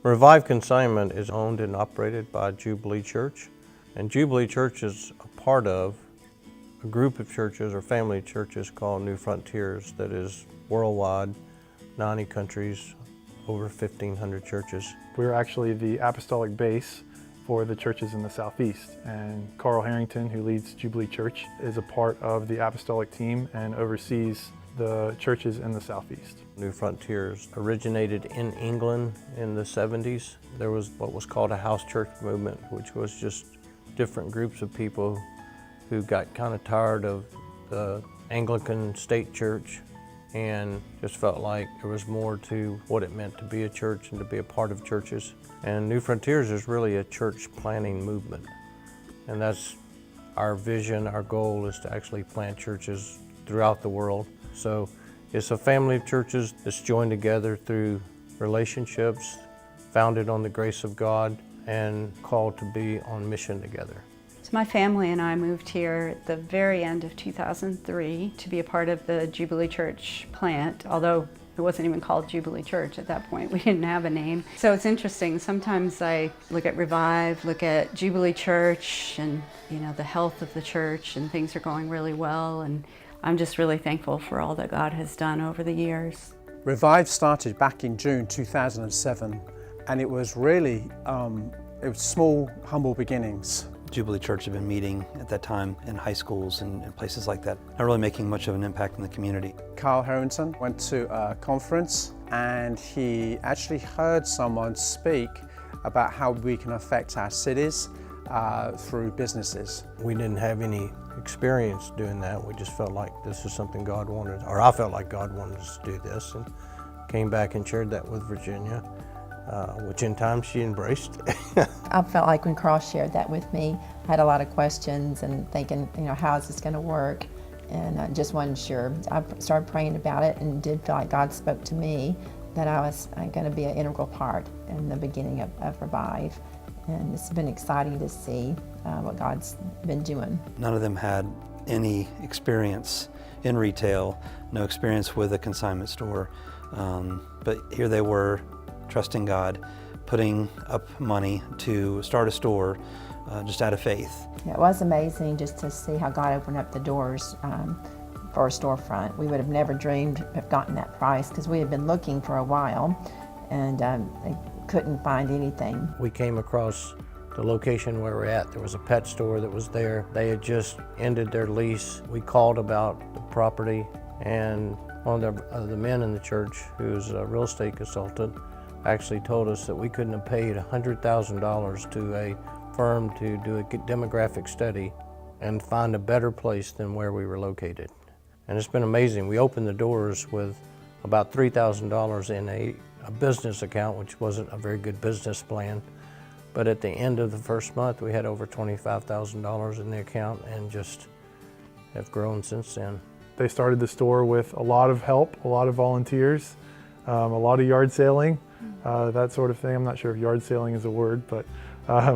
Revive Consignment is owned and operated by Jubilee Church, and Jubilee Church is a part of a group of churches or family of churches called New Frontiers that is worldwide, 90 countries, over 1,500 churches. We're actually the apostolic base for the churches in the Southeast, and Carl Herrington, who leads Jubilee Church, is a part of the apostolic team and oversees the churches in the Southeast. New Frontiers originated in England in the 70s. There was what was called a house church movement, which was just different groups of people who got kind of tired of the Anglican state church and just felt like there was more to what it meant to be a church and to be a part of churches. And New Frontiers is really a church planting movement. And that's our vision, our goal is to actually plant churches throughout the world. So it's a family of churches that's joined together through relationships, founded on the grace of God, and called to be on mission together. So my family and I moved here at the very end of 2003 to be a part of the Jubilee Church plant, although it wasn't even called Jubilee Church at that point. We didn't have a name. So it's interesting. Sometimes I look at Revive, look at Jubilee Church, and the health of the church, and things are going really well. And I'm just really thankful for all that God has done over the years. Revive started back in June 2007, and it was really it was small, humble beginnings. Jubilee Church had been meeting at that time in high schools and places like that, not really making much of an impact in the community. Carl Herrington went to a conference and he actually heard someone speak about how we can affect our cities through businesses. We didn't have any experience doing that. We just felt like this is something God wanted, or I felt like God wanted us to do this, and came back and shared that with Virginia, which in time she embraced. I felt like when Carl shared that with me, I had a lot of questions and thinking, how is this going to work? And I just wasn't sure. I started praying about it and did feel like God spoke to me that I was going to be an integral part in the beginning of Revive. And it's been exciting to see what God's been doing. None of them had any experience in retail, no experience with a consignment store, but here they were, trusting God, putting up money to start a store just out of faith. It was amazing just to see how God opened up the doors for a storefront. We would have never dreamed of gotten that price because we had been looking for a while and couldn't find anything. We came across the location where we're at. There was a pet store that was there. They had just ended their lease. We called about the property, and one of the men in the church, who's a real estate consultant, actually told us that we couldn't have paid $100,000 to a firm to do a demographic study and find a better place than where we were located. And it's been amazing. We opened the doors with about $3,000 in a business account, which wasn't a very good business plan. But at the end of the first month, we had over $25,000 in the account and just have grown since then. They started the store with a lot of help, a lot of volunteers, a lot of yard sailing, that sort of thing. I'm not sure if yard sailing is a word, but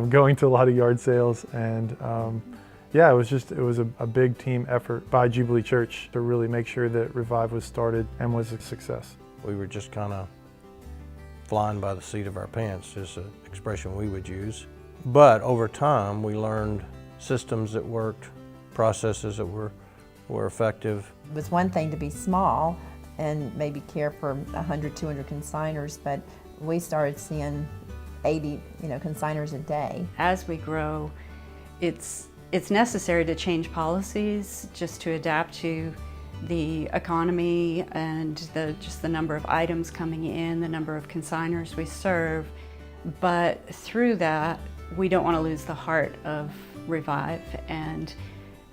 going to a lot of yard sales. And yeah, it was a big team effort by Jubilee Church to really make sure that Revive was started and was a success. We were just kind of flying by the seat of our pants, is an expression we would use. But over time, we learned systems that worked, processes that were effective. It was one thing to be small and maybe care for 100, 200 consignors, but we started seeing 80, consignors a day. As we grow, it's necessary to change policies just to adapt to the economy and just the number of items coming in, the number of consignors we serve. But through that, we don't want to lose the heart of Revive, and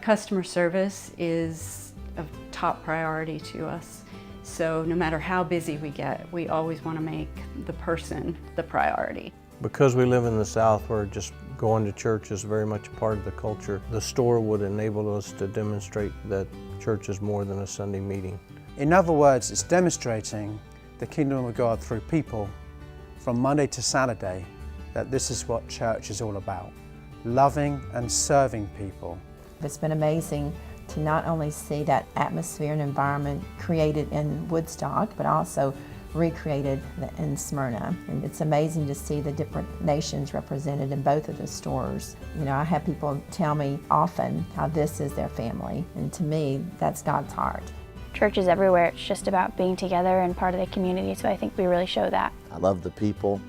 customer service is of top priority to us. So no matter how busy we get, we always want to make the person the priority. Because we live in the South, where just going to church is very much a part of the culture, the store would enable us to demonstrate that church is more than a Sunday meeting. In other words, it's demonstrating the kingdom of God through people from Monday to Saturday, that this is what church is all about, loving and serving people. It's been amazing to not only see that atmosphere and environment created in Woodstock, but also recreated in Smyrna. And it's amazing to see the different nations represented in both of the stores. You know, I have people tell me often how this is their family, and to me, that's God's heart. Church is everywhere. It's just about being together and part of the community, so I think we really show that. I love the people,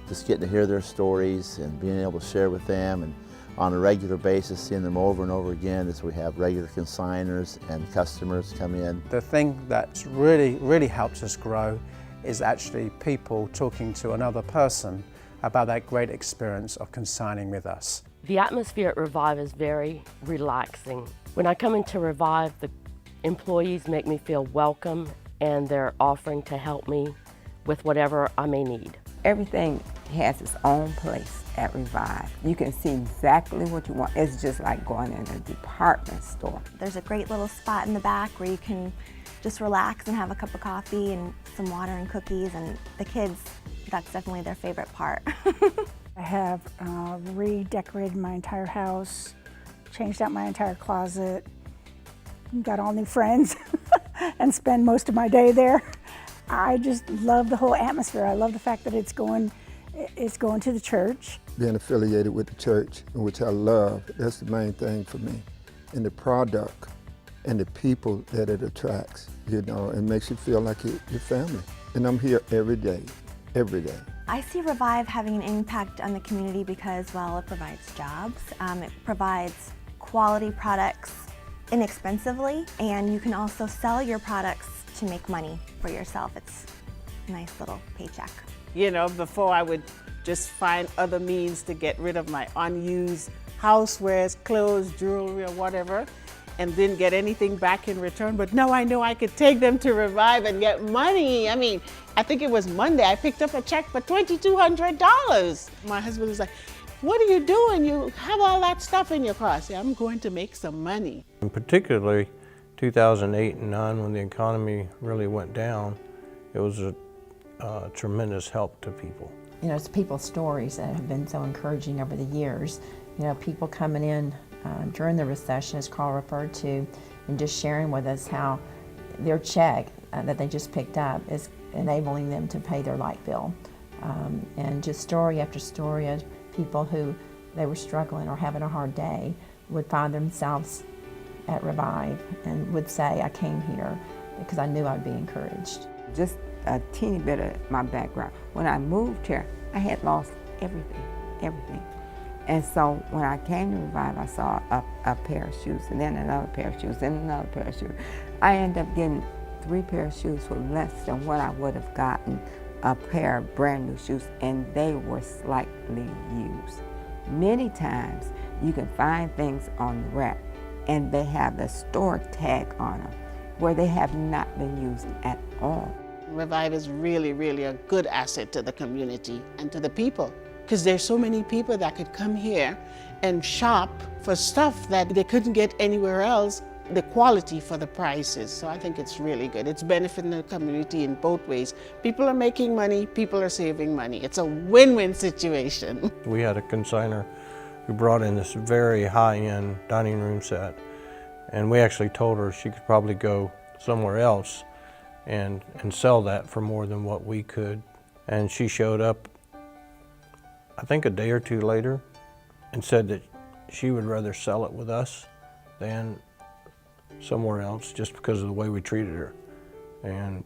just getting to hear their stories and being able to share with them, and on a regular basis seeing them over and over again as we have regular consignors and customers come in. The thing that really helps us grow is actually people talking to another person about that great experience of consigning with us. The atmosphere at Revive is very relaxing. When I come into Revive, the employees make me feel welcome, and they're offering to help me with whatever I may need. Everything has its own place at Revive. You can see exactly what you want. It's just like going in a department store. There's a great little spot in the back where you can just relax and have a cup of coffee and some water and cookies, and the kids, that's definitely their favorite part. I have redecorated my entire house, changed out my entire closet, got all new friends, and spend most of my day there. I just love the whole atmosphere. I love the fact that it's going to the church. Being affiliated with the church, which I love, that's the main thing for me. And the product and the people that it attracts, you know, it makes you feel like your family. And I'm here every day, every day. I see Revive having an impact on the community because, well, it provides jobs, it provides quality products inexpensively, and you can also sell your products to make money for yourself. It's a nice little paycheck. You know, before I would just find other means to get rid of my unused housewares, clothes, jewelry, or whatever, and didn't get anything back in return. But now I know I could take them to Revive and get money. I mean, I think it was Monday, I picked up a check for $2,200. My husband was like, "What are you doing? You have all that stuff in your car." I said, "I'm going to make some money." And particularly 2008 and 9, when the economy really went down, it was a tremendous help to people. You know, it's people's stories that have been so encouraging over the years. You know, people coming in during the recession, as Carl referred to, and just sharing with us how their check that they just picked up is enabling them to pay their light bill. And just story after story of people who they were struggling or having a hard day would find themselves at Revive and would say, "I came here because I knew I'd be encouraged." Just a teeny bit of my background. When I moved here, I had lost everything. And so when I came to Revive, I saw a pair of shoes, and then another pair of shoes, and another pair of shoes. I ended up getting 3 pairs of shoes for less than what I would have gotten a pair of brand new shoes, and they were slightly used. Many times you can find things on the rack and they have the store tag on them where they have not been used at all. Revive is really, really a good asset to the community and to the people, because there's so many people that could come here and shop for stuff that they couldn't get anywhere else, the quality for the prices. So I think it's really good. It's benefiting the community in both ways. People are making money, people are saving money. It's a win-win situation. We had a consignor who brought in this very high-end dining room set, and we actually told her she could probably go somewhere else and sell that for more than what we could. And she showed up, I think a day or two later, and said that she would rather sell it with us than somewhere else, just because of the way we treated her. And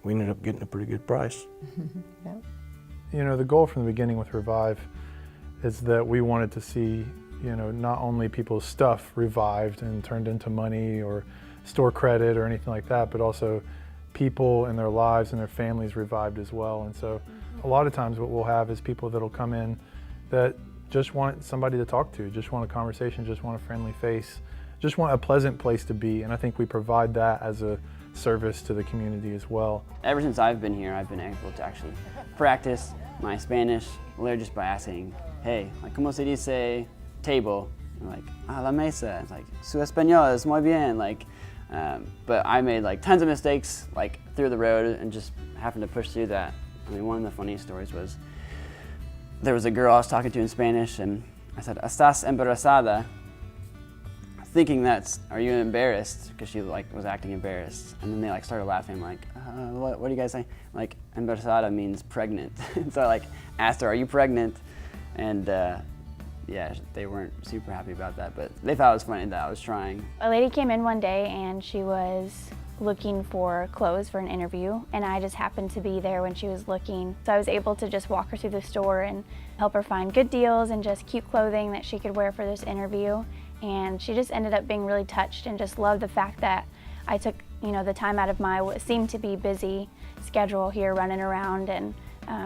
we ended up getting a pretty good price. Yep. You know, the goal from the beginning with Revive is that we wanted to see, you know, not only people's stuff revived and turned into money or store credit or anything like that, but also people and their lives and their families revived as well. And so a lot of times what we'll have is people that'll come in that just want somebody to talk to, just want a conversation, just want a friendly face, just want a pleasant place to be. And I think we provide that as a service to the community as well. Ever since I've been here, I've been able to actually practice my Spanish, literally just by asking, "Hey, like, ¿cómo se dice table?" I'm like, "Ah, la mesa." It's like, "Su español es muy bien." Like, but I made like tons of mistakes like through the road and just happened to push through that. I mean, one of the funniest stories was there was a girl I was talking to in Spanish, and I said, "Estás embarazada?" thinking that's, "Are you embarrassed?" because she like was acting embarrassed, and then they like started laughing. I'm like, what do you guys say? I'm like, embarazada means pregnant. So I like asked her, are you pregnant? And yeah, they weren't super happy about that, but they thought it was funny that I was trying. A lady came in one day and she was looking for clothes for an interview, and I just happened to be there when she was looking. So I was able to just walk her through the store and help her find good deals and just cute clothing that she could wear for this interview. And she just ended up being really touched and just loved the fact that I took, the time out of my what seemed to be busy schedule here running around and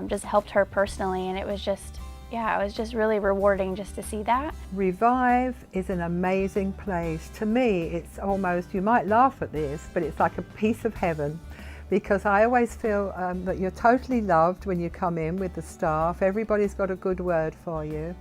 just helped her personally. And it was just really rewarding just to see that. Revive is an amazing place. To me, it's almost, you might laugh at this, but it's like a piece of heaven, because I always feel that you're totally loved when you come in with the staff. Everybody's got a good word for you.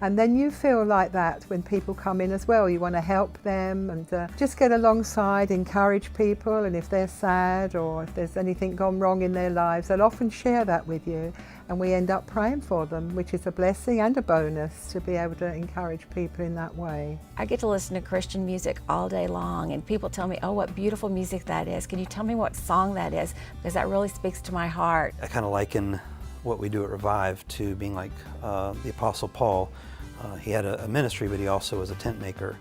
And then you feel like that when people come in as well. You want to help them and just get alongside, encourage people, and if they're sad or if there's anything gone wrong in their lives, they'll often share that with you, and we end up praying for them, which is a blessing and a bonus to be able to encourage people in that way. I get to listen to Christian music all day long, and people tell me, oh, what beautiful music that is. Can you tell me what song that is? Because that really speaks to my heart. I kind of liken what we do at Revive to being like the Apostle Paul. He had a ministry, but he also was a tent maker.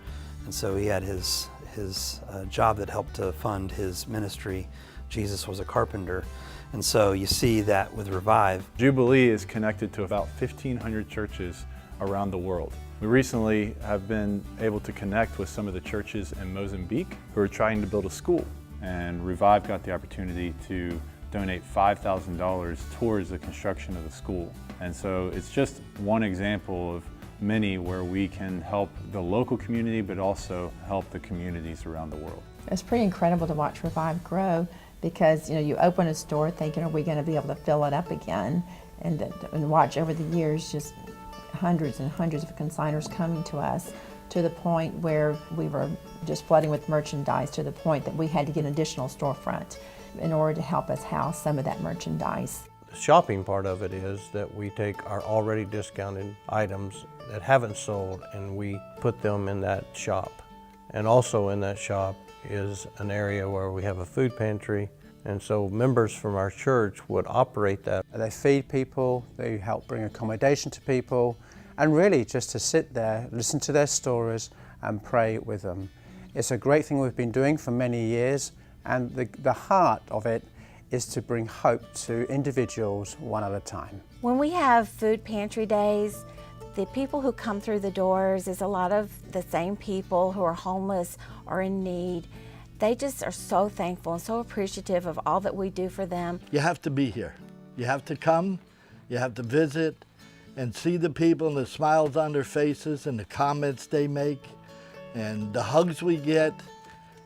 And so he had his job that helped to fund his ministry. Jesus was a carpenter. And so you see that with Revive. Jubilee is connected to about 1,500 churches around the world. We recently have been able to connect with some of the churches in Mozambique who are trying to build a school. And Revive got the opportunity to donate $5,000 towards the construction of the school. And so it's just one example of many where we can help the local community, but also help the communities around the world. It's pretty incredible to watch Revive grow, because you open a store thinking, are we going to be able to fill it up again? And watch over the years just hundreds and hundreds of consignors coming to us, to the point where we were just flooding with merchandise, to the point that we had to get an additional storefront in order to help us house some of that merchandise. The shopping part of it is that we take our already discounted items that haven't sold and we put them in that shop. And also in that shop is an area where we have a food pantry, and so members from our church would operate that. They feed people, they help bring accommodation to people, and really just to sit there, listen to their stories and pray with them. It's a great thing we've been doing for many years, and the heart of it is to bring hope to individuals one at a time. When we have food pantry days, the people who come through the doors is a lot of the same people who are homeless or in need. They just are so thankful and so appreciative of all that we do for them. You have to be here. You have to come, you have to visit and see the people and the smiles on their faces and the comments they make and the hugs we get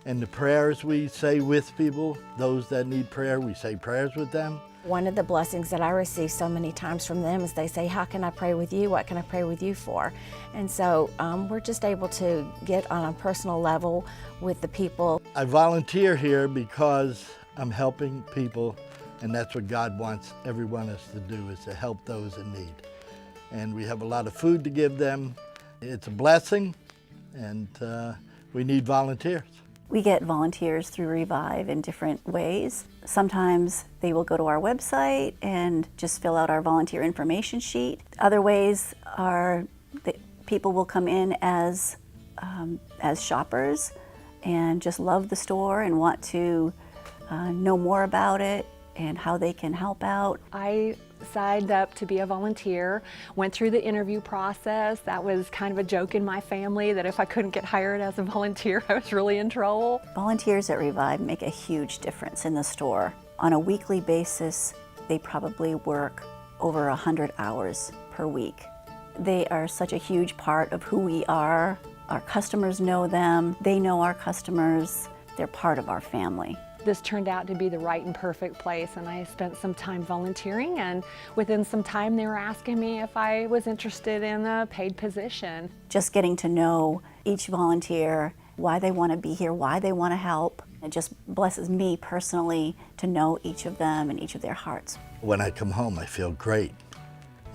and the prayers we say with people. Those that need prayer, we say prayers with them. One of the blessings that I receive so many times from them is they say, how can I pray with you? What can I pray with you for? And so we're just able to get on a personal level with the people. I volunteer here because I'm helping people, and that's what God wants every one of us to do, is to help those in need. And we have a lot of food to give them. It's a blessing, and we need volunteers. We get volunteers through Revive in different ways. Sometimes they will go to our website and just fill out our volunteer information sheet. Other ways are that people will come in as shoppers and just love the store and want to know more about it and how they can help out. I signed up to be a volunteer, went through the interview process. That was kind of a joke in my family that if I couldn't get hired as a volunteer, I was really in trouble. Volunteers at Revive make a huge difference in the store. On a weekly basis, they probably work over 100 hours per week. They are such a huge part of who we are. Our customers know them, they know our customers, they're part of our family. This turned out to be the right and perfect place, and I spent some time volunteering, and within some time they were asking me if I was interested in a paid position. Just getting to know each volunteer, why they want to be here, why they want to help. It just blesses me personally to know each of them and each of their hearts. When I come home, I feel great,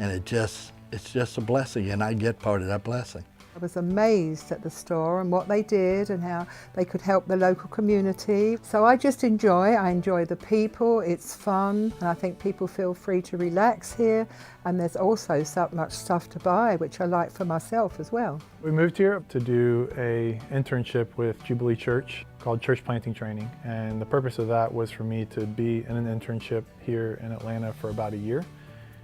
and it's just a blessing, and I get part of that blessing. was amazed at the store and what they did and how they could help the local community. So I enjoy the people, it's fun, and I think people feel free to relax here, and there's also so much stuff to buy, which I like for myself as well. We moved here to do an internship with Jubilee Church called Church Planting Training, and the purpose of that was for me to be in an internship here in Atlanta for about a year,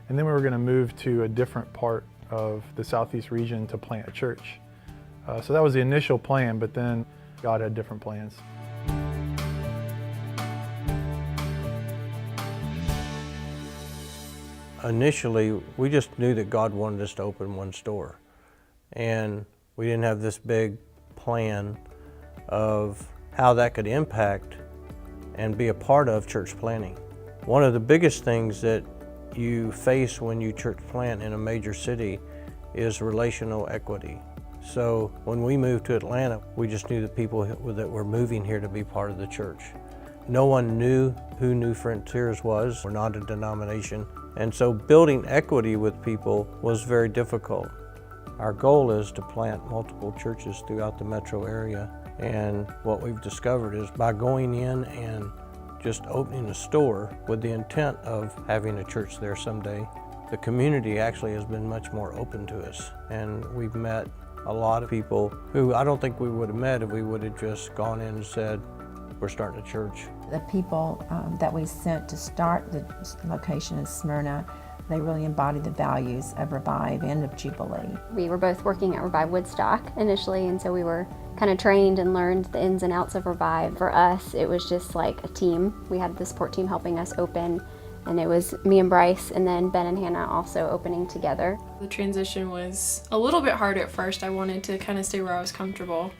and then we were going to move to a different part of the Southeast region to plant a church. So that was the initial plan, but then God had different plans. Initially, we just knew that God wanted us to open one store, and we didn't have this big plan of how that could impact and be a part of church planting. One of the biggest things that you face when you church plant in a major city is relational equity. So when we moved to Atlanta, we just knew the people that were moving here to be part of the church. No one knew who New Frontiers was. We're not a denomination. And so building equity with people was very difficult. Our goal is to plant multiple churches throughout the metro area. And what we've discovered is by going in and just opening a store with the intent of having a church there someday, the community actually has been much more open to us. And we've met a lot of people who I don't think we would have met if we would have just gone in and said, we're starting a church. The people that we sent to start the location in Smyrna, they really embodied the values of Revive and of Jubilee. We were both working at Revive Woodstock initially, and so we were kind of trained and learned the ins and outs of Revive. For us, it was just like a team. We had the support team helping us open, and it was me and Bryce, and then Ben and Hannah also opening together. The transition was a little bit hard at first. I wanted to kind of stay where I was comfortable.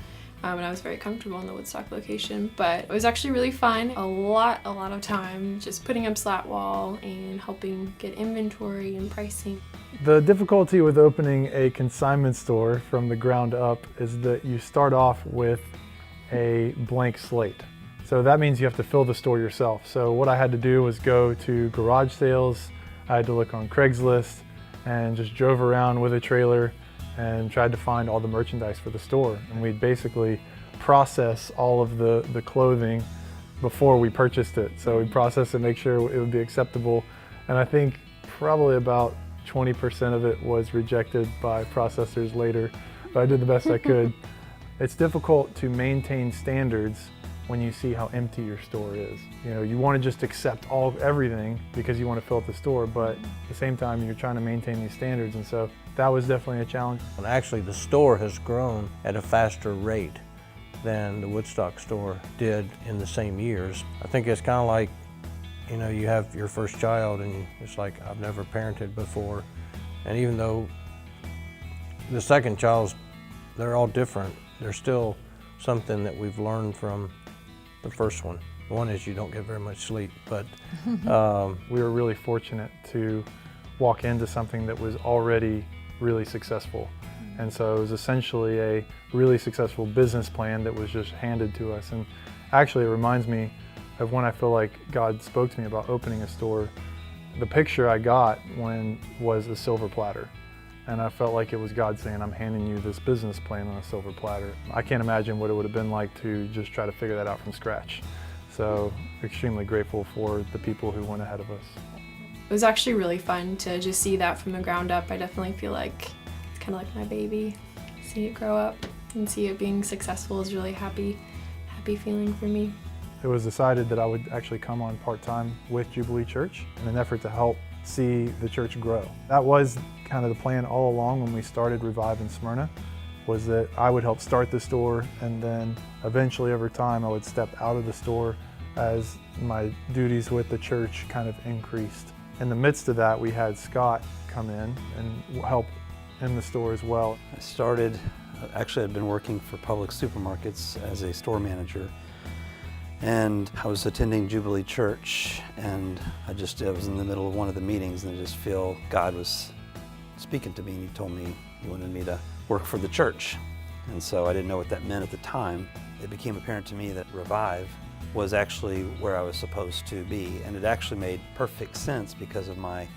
And I was very comfortable in the Woodstock location, but it was actually really fun. A lot of time just putting up slat wall and helping get inventory and pricing. The difficulty with opening a consignment store from the ground up is that you start off with a blank slate. So that means you have to fill the store yourself. So what I had to do was go to garage sales, I had to look on Craigslist, and just drove around with a trailer and tried to find all the merchandise for the store. And we'd basically process all of the clothing before we purchased it. So we'd process it, make sure it would be acceptable. And I think probably about 20% of it was rejected by processors later, but I did the best I could. It's difficult to maintain standards when you see how empty your store is. You know, you want to just accept everything because you want to fill up the store, but at the same time you're trying to maintain these standards, and so that was definitely a challenge. And actually the store has grown at a faster rate than the Woodstock store did in the same years. I think it's kind of like, you know, you have your first child and it's like, I've never parented before. And even though the second child's, they're all different, there's still something that we've learned from the first one. One is you don't get very much sleep, but we were really fortunate to walk into something that was already really successful. And so it was essentially a really successful business plan that was just handed to us. And actually it reminds me of when I feel like God spoke to me about opening a store. The picture I got was a silver platter. And I felt like it was God saying, I'm handing you this business plan on a silver platter. I can't imagine what it would have been like to just try to figure that out from scratch. So extremely grateful for the people who went ahead of us. It was actually really fun to just see that from the ground up. I definitely feel like it's kind of like my baby. See it grow up and see it being successful is really happy feeling for me. It was decided that I would actually come on part-time with Jubilee Church in an effort to help see the church grow. That was kind of the plan all along when we started Revive in Smyrna, was that I would help start the store, and then eventually over time I would step out of the store as my duties with the church kind of increased. In the midst of that, we had Scott come in and help in the store as well. Actually I'd been working for public supermarkets as a store manager, and I was attending Jubilee Church, and I was in the middle of one of the meetings, and I just feel God was speaking to me, and he told me he wanted me to work for the church. And so I didn't know what that meant at the time. It became apparent to me that Revive was actually where I was supposed to be, and it actually made perfect sense because of my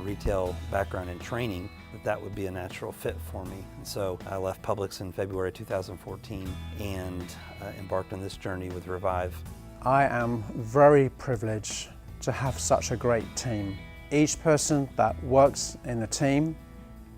retail background and training. that would be a natural fit for me. And so I left Publix in February 2014 and embarked on this journey with Revive. I am very privileged to have such a great team. Each person that works in the team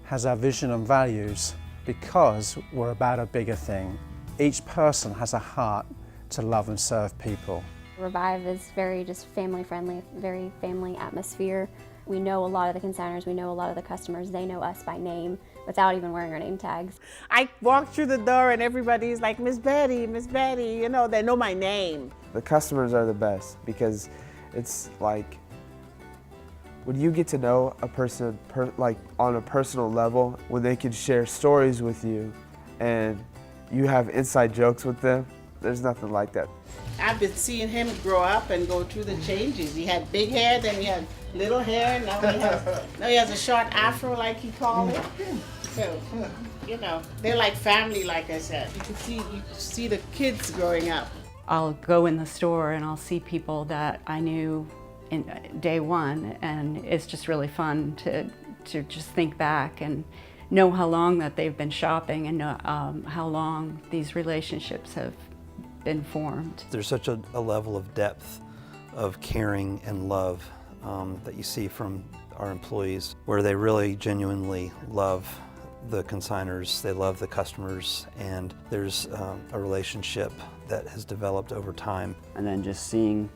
has our vision and values because we're about a bigger thing. Each person has a heart to love and serve people. Revive is very just family friendly, very family atmosphere. We know a lot of the consignors, we know a lot of the customers, they know us by name without even wearing our name tags. I walk through the door and everybody's like, Miss Betty, you know, they know my name. The customers are the best because it's like when you get to know a person like on a personal level, when they can share stories with you and you have inside jokes with them, there's nothing like that. I've been seeing him grow up and go through the changes. He had big hair, then he had little hair, now he has a short afro like he called it. So, you know, they're like family, like I said. You can see the kids growing up. I'll go in the store and I'll see people that I knew in day one, and it's just really fun to just think back and know how long that they've been shopping and know how long these relationships have been formed. There's such a level of depth of caring and love that you see from our employees, where they really genuinely love the consignors, they love the customers, and there's a relationship that has developed over time. And then just seeing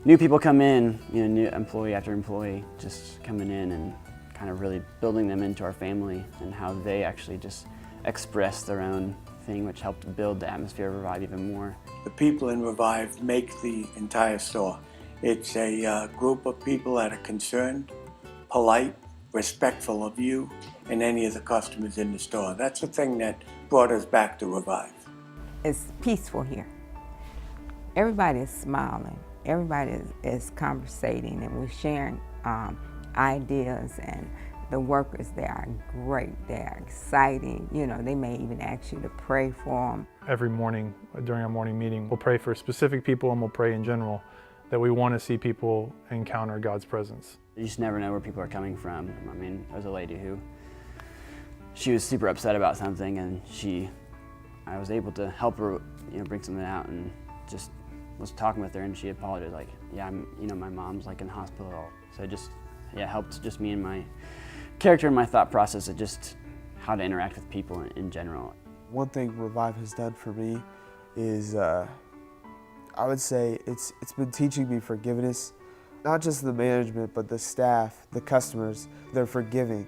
new people come in, you know, new employee after employee, just coming in and kind of really building them into our family and how they actually just express their own thing, which helped build the atmosphere of Revive even more. The people in Revive make the entire store. It's a group of people that are concerned, polite, respectful of you and any of the customers in the store. That's the thing that brought us back to Revive. It's peaceful here. Everybody is smiling. Everybody is conversating, and we're sharing ideas, and the workers, they are great. They are exciting. You know, they may even ask you to pray for them. Every morning during our morning meeting, we'll pray for specific people and we'll pray in general that we want to see people encounter God's presence. You just never know where people are coming from. I mean, there was a lady who, she was super upset about something, and I was able to help her, you know, bring something out, and just was talking with her, and she apologized, like, yeah, you know, my mom's like in the hospital. So it just, yeah, helped just me and my character and my thought process of just how to interact with people in general. One thing Revive has done for me is, I would say it's been teaching me forgiveness. Not just the management, but the staff, the customers, they're forgiving.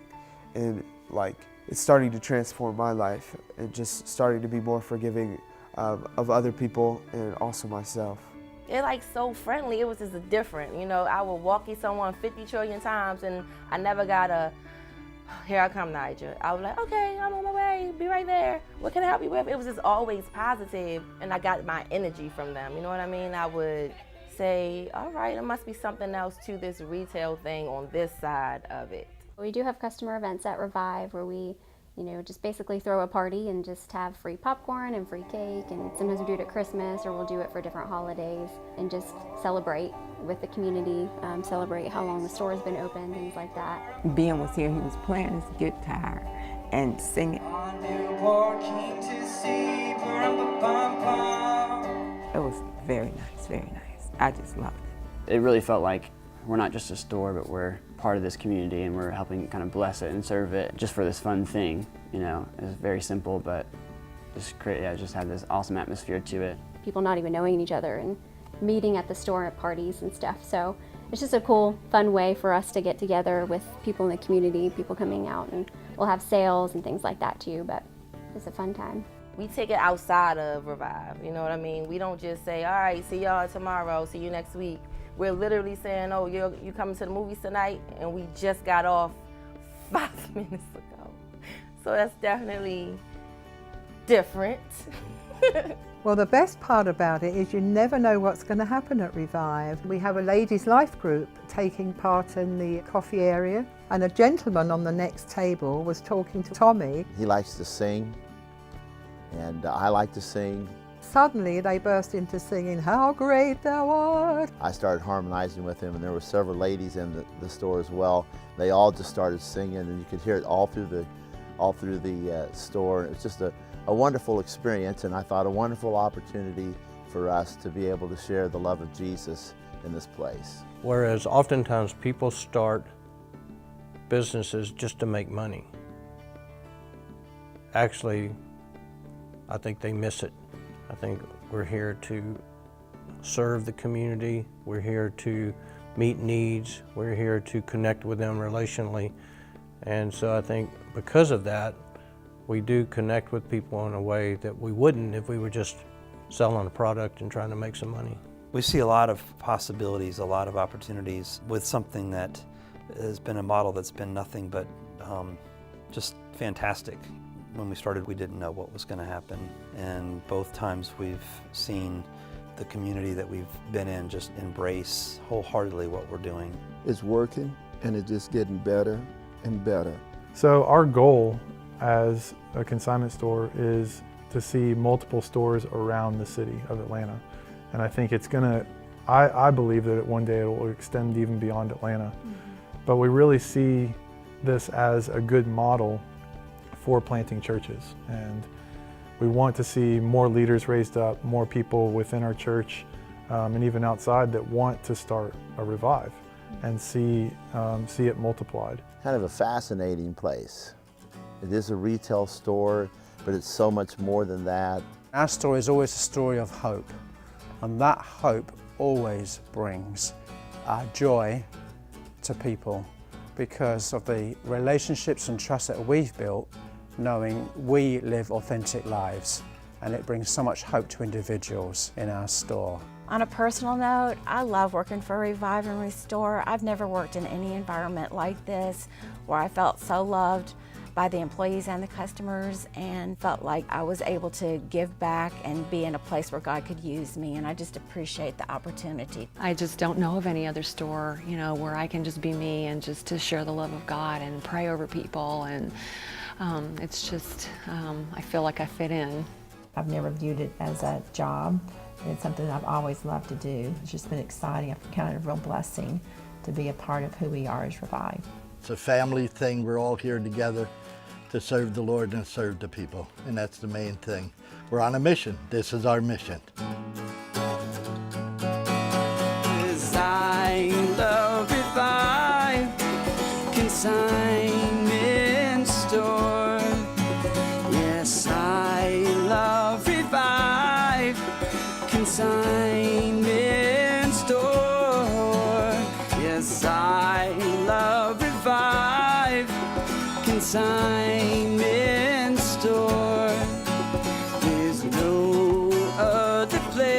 And like, it's starting to transform my life and just starting to be more forgiving of other people and also myself. They're like so friendly. It was just different. You know, I would walk you someone 50 trillion times and I never got a, here I come, Nyja. I was like, okay, I'm on my way, be right there. What can I help you with? It was just always positive, and I got my energy from them. You know what I mean? I would say, all right, there must be something else to this retail thing on this side of it. We do have customer events at Revive where we, you know, just basically throw a party and just have free popcorn and free cake, and sometimes we do it at Christmas or we'll do it for different holidays and just celebrate with the community, celebrate how long the store has been open, things like that. Ben was here, he was playing his guitar and singing. It was very nice, very nice. I just loved it. It really felt like we're not just a store, but we're part of this community, and we're helping kind of bless it and serve it just for this fun thing. You know, it's very simple, but just great. Yeah, just had this awesome atmosphere to it. People not even knowing each other and meeting at the store at parties and stuff. So it's just a cool, fun way for us to get together with people in the community, people coming out, and we'll have sales and things like that too, but it's a fun time. We take it outside of Revive, you know what I mean? We don't just say, all right, see y'all tomorrow, see you next week. We're literally saying, oh, you coming to the movies tonight? And we just got off 5 minutes ago. So that's definitely different. Well, the best part about it is you never know what's going to happen at Revive. We have a ladies' life group taking part in the coffee area, and a gentleman on the next table was talking to Tommy. He likes to sing, and I like to sing. suddenly they burst into singing, "How great thou art." I started harmonizing with him, and there were several ladies in the store as well. They all just started singing, and you could hear it all through the store. It was just a wonderful experience, and I thought a wonderful opportunity for us to be able to share the love of Jesus in this place. Whereas oftentimes people start businesses just to make money. Actually, I think they miss it. I think we're here to serve the community. We're here to meet needs. We're here to connect with them relationally. And so I think because of that, we do connect with people in a way that we wouldn't if we were just selling a product and trying to make some money. We see a lot of possibilities, a lot of opportunities with something that has been a model that's been nothing but just fantastic. When we started, we didn't know what was going to happen, and both times we've seen the community that we've been in just embrace wholeheartedly what we're doing. It's working, and it's just getting better and better. So our goal as a consignment store is to see multiple stores around the city of Atlanta. And I think it's gonna, I believe that one day it will extend even beyond Atlanta. But we really see this as a good model for planting churches. And we want to see more leaders raised up, more people within our church, and even outside that want to start a Revive and see it multiplied. Kind of a fascinating place. It is a retail store, but it's so much more than that. Our story is always a story of hope, and that hope always brings joy to people because of the relationships and trust that we've built, knowing we live authentic lives, and it brings so much hope to individuals in our store. On a personal note, I love working for Revive and Restore. I've never worked in any environment like this where I felt so loved by the employees and the customers and felt like I was able to give back and be in a place where God could use me, and I just appreciate the opportunity. I just don't know of any other store, you know, where I can just be me and just to share the love of God and pray over people, and it's just, I feel like I fit in. I've never viewed it as a job. It's something that I've always loved to do. It's just been exciting. I've counted a real blessing to be a part of who we are as Revive. It's a family thing. We're all here together to serve the Lord and serve the people, and that's the main thing. We're on a mission. This is our mission. I love Revive, Consignment Store. Yes, I love Revive, Consignment Store. Yes, I love Revive, Consignment Store. There's no other place